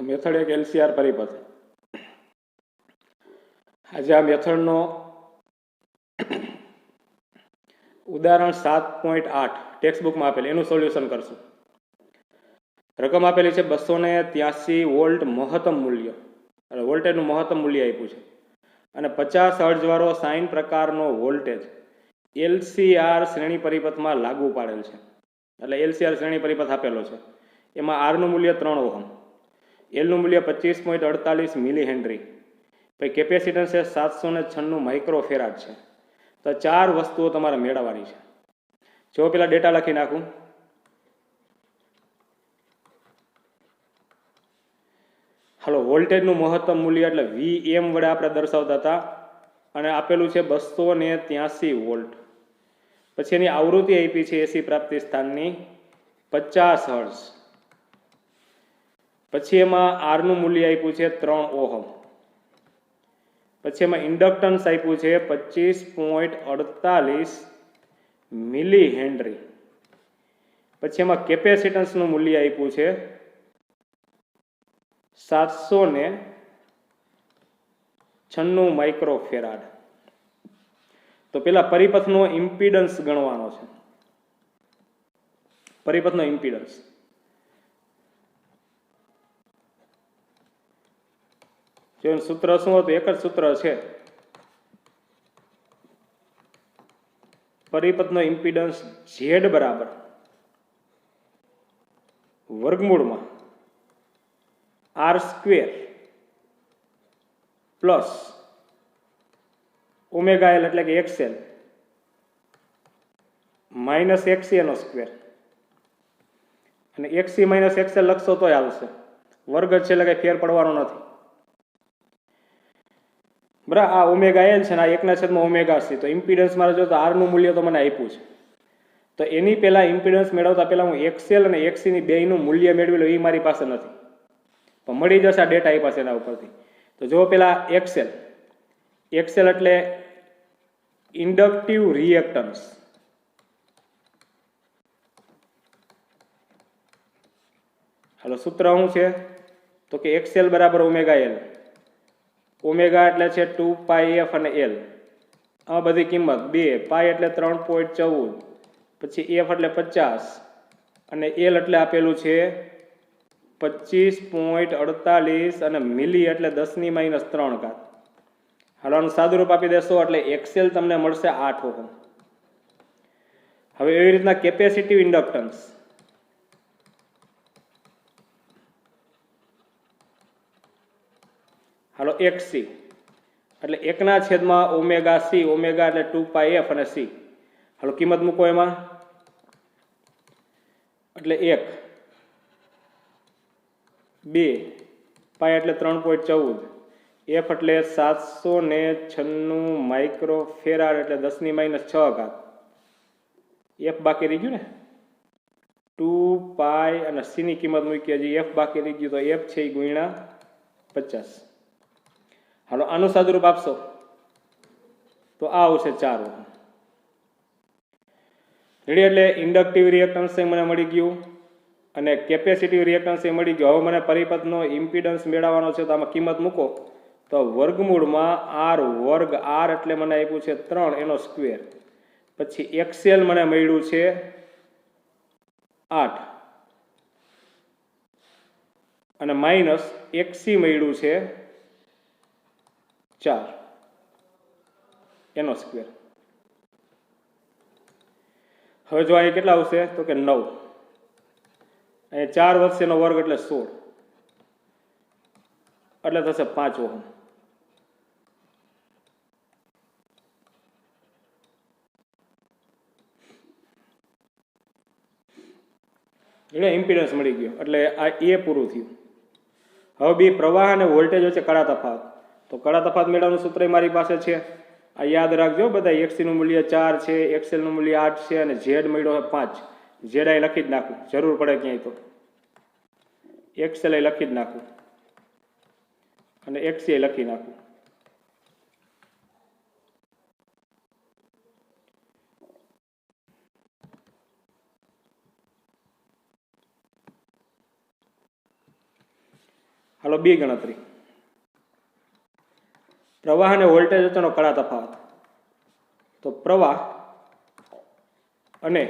Method એક LCR પરિપથ. આજે આ મેથડનો ઉદાહરણ 7.8 ટેક્સ્ટ બુકમાં આપેલ એનું સોલ્યુશન કરશું. રકમ આપેલી છે 283 વોલ્ટ મહત્તમ મૂલ્ય, એટલે વોલ્ટેજનું મહત્તમ મૂલ્ય આપ્યું છે, અને 50 હર્ટ્ઝ વાળો સાઇન પ્રકારનો વોલ્ટેજ એલસીઆર શ્રેણી પરિપથમાં લાગુ પાડેલ છે. એટલે એલસીઆર શ્રેણી પરિપથ આપેલો છે. એમાં આરનું મૂલ્ય 3 ઓહમ, એલનું મૂલ્ય 25.48 મિલી હેનરી, પછી કેપેસિટન્સ છે 796 માઇક્રોફેરાડ છે. તો 4 વસ્તુઓ તમારે મેળવવાની છે. જો પેલા ડેટા લખી નાખું. હાલો, વોલ્ટેજનું મહત્તમ મૂલ્ય એટલે વીએમ વડે આપણે દર્શાવતા હતા, અને આપેલું છે 283 વોલ્ટ. પછી એની આવૃત્તિ આપી છે એસી પ્રાપ્તિ સ્થાનની 50 હર્ટ્ઝ. પછી એમાં આરનું મૂલ્ય આપ્યું છે 3 ઓહમ. પછી એમાં ઇન્ડક્ટન્સ આપ્યું છે 25.48 મિલી હેનરી. પછી એમાં કેપેસિટન્સનું મૂલ્ય આપ્યું છે 796 માઇક્રોફેરાડ. તો પેલા પરિપથનો ઇમ્પિડન્સ ગણવાનો છે. પરિપથનો ઇમ્પિડન્સ જો સૂત્ર શું હતું? એક જ સૂત્ર છે. પરિપથનો ઇમ્પિડન્સ ઝેડ બરાબર વર્ગમૂળમાં R square plus omega L એટલે કે એક્સએલ માઇનસ એક્સી એનો સ્ક્વેર. અને એક્સી માઇનસ એક્સએલ લખશો તોય આવશે, વર્ગ જ છે એટલે કઈ ફેર પડવાનો નથી. બરાબર, આ ઓમેગા એલ છે ને આ 1/, ઓમેગા સી. તો ઇમ્પિડન્સ મારે જો તો આરનું મૂલ્ય તો મને આપ્યું છે, તો એની પહેલા ઇમ્પિડન્સ મેળવતા પહેલા હું એક્સએલ અને એક્સી ની બેયનું મૂલ્ય મેળવી લઉં. એ મારી પાસે નથી, પણ મળી જશે આ ડેટા આપ્યા છે એના ઉપરથી. તો જો પેલા એક્સએલ, એક્સએલ એટલે ઇન્ડક્ટિવ રિએક્ટન્સ. હાલો, સૂત્ર શું છે? તો કે એક્સએલ બરાબર ઓમેગા એલ. ઓમેગા એટલે છે 2πf અને એલ, આ બધી કિંમત 2, પાઈ એટલે 3.14, પછી એફ એટલે 50 અને એલ એટલે આપેલું છે 25.48 અને મિલી એટલે 10⁻³ હાલો, આનું સાદુરૂપ આપી દેશો એટલે એક્સએલ તમને મળશે 8 ઓહમ. હવે એવી રીતના કેપેસિટિવ ઇન્ડક્ટન્સ, હાલો એક્સસી એટલે 1/, ઓમેગા સી. ઓમેગા એટલે 2πf અને સી. હાલો કિંમત મૂકો એમાં, એટલે 1, 2, પાઈ એટલે 3.14, એફ એટલે 796 માઇક્રોફેરાડ એટલે 10⁻⁶. એફ બાકી રહી ગયું ને, 2 પાઈ અને સી ની કિંમત મૂકી, હજી એફ બાકી રહી ગયું, તો એફ છે એ ગુણ્યા 50. હાલો, આનું સાદુરૂપ આપશો તો આ આવશે 4 ઓહમ. રેડી, એટલે ઇન્ડક્ટિવ રિએક્ટન્સ મને મળી ગયું અને કેપેસિટિવ રિએક્ટન્સ મળી ગયું. હવે મને પરિપથનો ઇમ્પિડન્સ મેળવવાનો છે, તો આમાં કિંમત મૂકો તો વર્ગમૂળમાં આર વર્ગ, આર એટલે મને આપ્યું છે 3 એનો સ્ક્વેર, પછી એક્સએલ મને મળ્યું છે 8 અને માઇનસ એક્સી મળ્યું છે 4 એનો સ્ક્વેર. હવે જો અહીં કેટલા આવશે? તો કે 9. અહીં 4 વચ્ચેનો વર્ગ એટલે 16, એટલે થશે 5 ઓહમ. એટલે ઇમ્પિડન્સ મળી ગયો, એટલે આ એ પૂરું થયું. હવે બી પ્રવાહ અને વોલ્ટેજ વચ્ચે કડા તફાવત. તો કડા તફાવત મેળવવાનું સૂત્ર મારી પાસે છે, આ યાદ રાખજો બધા. એક્સી નું મૂલ્ય 4 છે, એક્સએલ નું મૂલ્ય 8 છે અને ઝેડ મળ્યો છે 5. ઝેડ અહીં લખી જ નાખું, જરૂર પડે ક્યાંય તો એક્સએલ અહીં લખી જ નાખું અને એક્સી લખી નાખું. હાલો બી ગણતરી, પ્રવાહ અને વોલ્ટેજ વચ્ચેનો કડા તફાવત. તો પ્રવાહ અને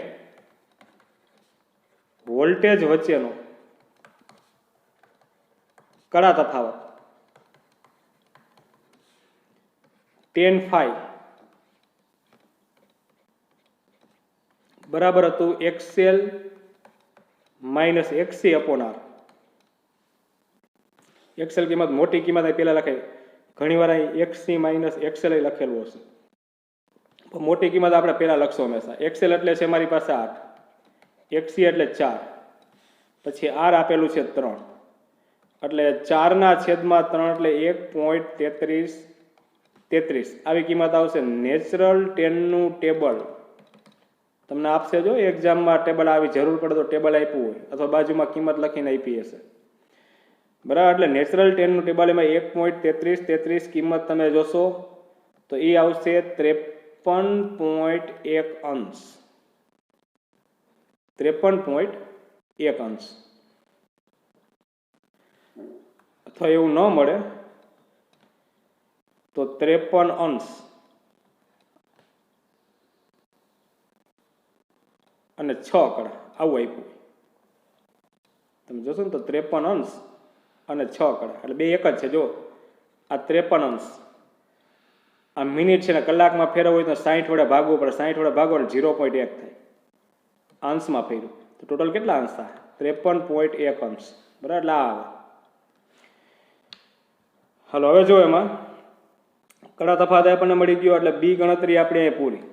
વોલ્ટેજ વચ્ચેનો કડા તફાવત tan phi બરાબર હતું XL minus XC upon R. XL કિંમત મોટી કિંમત અહીં પહેલાં લખાય, ઘણીવાર અહીં XC માઇનસ XL લખેલું હશે, પણ મોટી કિંમત આપણે પહેલાં લખશો હંમેશા. XL એટલે છે મારી પાસે 8, XC એટલે 4, પછી R આપેલું છે 3, એટલે 4/3 એટલે 1.33 આવી કિંમત આવશે. નેચરલ ટેનનું ટેબલ તમને આપશે, જો એક્ઝામમાં ટેબલ આવી જરૂર પડે તો ટેબલ આપ્યું હોય અથવા બાજુમાં કિંમત લખીને આપી હશે, બરાબર. એટલે નેચરલ ટેનનું ટેબલ એમાં 1.33 કિંમત તમે જોશો તો એ આવશે 53.1 અંશ. 53.1 અંશ. અથવા એવું ન મળે તો 53 અંશ અને 6 કડા આવું આપ્યું. તમે જોશો ને તો 53 અંશ અને 6 કડા એટલે બે એક જ છે. જો આ 53 અંશ, આ મિનિટ છે ને કલાકમાં ફેરવવું હોય તો 60 વડે ભાગવું પડે, 60 વડે ભાગવો એટલે 0.1 થાય. અંશમાં ફેરવું તો ટોટલ કેટલા અંશ થાય? 53.1 અંશ, બરાબર. એટલે આ આવે. હાલો હવે જો એમાં કડા તફાવત આપણને મળી ગયો એટલે બી ગણતરી આપણે અહીંયા પૂરી.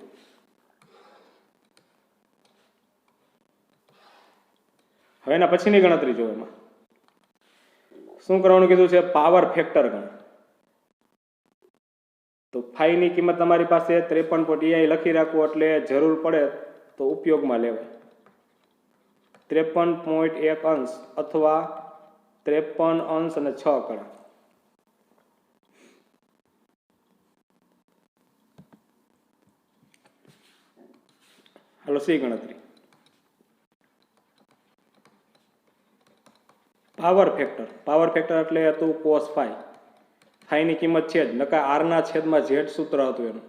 હવે એના પછીની ગણતરી જો એમાં શું કરવાનું કીધું છે? પાવર ફેક્ટર ગણ. તો ફાઈની કિંમત તમારી પાસે 53.1 લખી રાખવું એટલે જરૂર પડે તો ઉપયોગમાં લેવાય. 53.1 અંશ અથવા 53 અંશ અને 6 કડા. હાલો સી ગણતરી. પાવર ફેક્ટર, પાવર ફેક્ટર એટલે હતું cos phi. ફાઈની કિંમત છે જ, નકા R/Z સૂત્ર હતું એનું.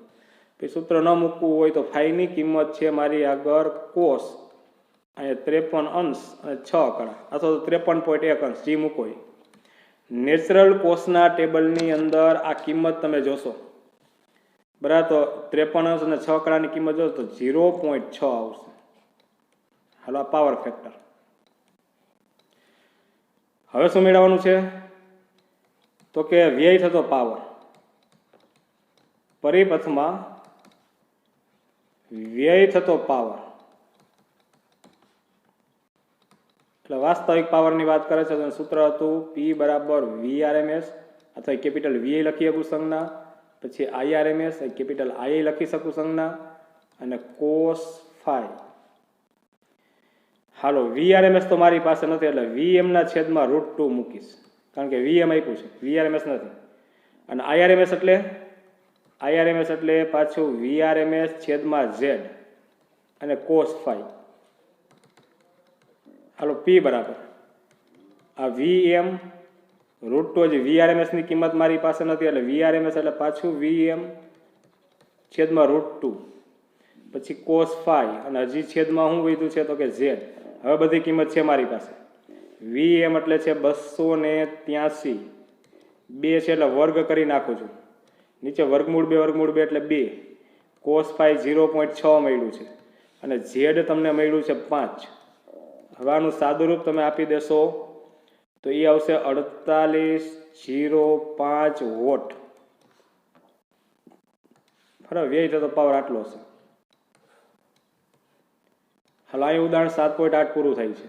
પછી સૂત્ર ન મૂકવું હોય તો ફાઈની કિંમત છે મારી આગળ કોસ, અહીંયા 53 અંશ અને 6 કડા અથવા તો 53.1 અંશ જે મૂકો. નેચરલ કોસના ટેબલની અંદર આ કિંમત તમે જોશો, બરાબર. તો 53 અંશ અને 6 કડાની કિંમત જોશો તો 0.6 આવશે. હાલો આ પાવર ફેક્ટર. હવે શું મેળવવાનું છે? તો કે વ્યય થતો પાવર પરિપથમાં વ્યય થતો પાવર, એટલે વાસ્તવિક પાવરની વાત કરે છે. તો સૂત્ર હતું P બરાબર VRMS અથવા કેપિટલ VI લખી શકું સંજ્ઞા, પછી IRMS કેપિટલ I લખી શકું સંજ્ઞા, અને cos phi. હાલો VRMS તો મારી પાસે નથી એટલે VM/√2 મૂકીશ, કારણ કે VM આપ્યું છે, VRMS નથી. અને IRMS એટલે પાછું VRMS/Z અને cos phi. હાલો P બરાબર આ VM√2, જે VRMS ની કિંમત મારી પાસે નથી એટલે VRMS એટલે પાછું VM/√2 પછી cos phi અને હજી છેદમાં શું વધ્યું છે તો કે Z. હવે બધી કિંમત છે મારી પાસે. VM એટલે છે 283, 2 છે એટલે વર્ગ કરી નાખું છું, નીચે વર્ગમૂળ 2 એટલે 2. cos phi 0.6 મળ્યું છે અને Z તમને મળ્યું છે 5. હવે આનું સાદુરૂપ તમે આપી દેશો તો એ આવશે 48.05 વોટ. બરાબર. વ્યય થતો પાવર આટલો હશે. હાલ અહીં ઉદાહરણ 7.8 પૂરું થાય છે.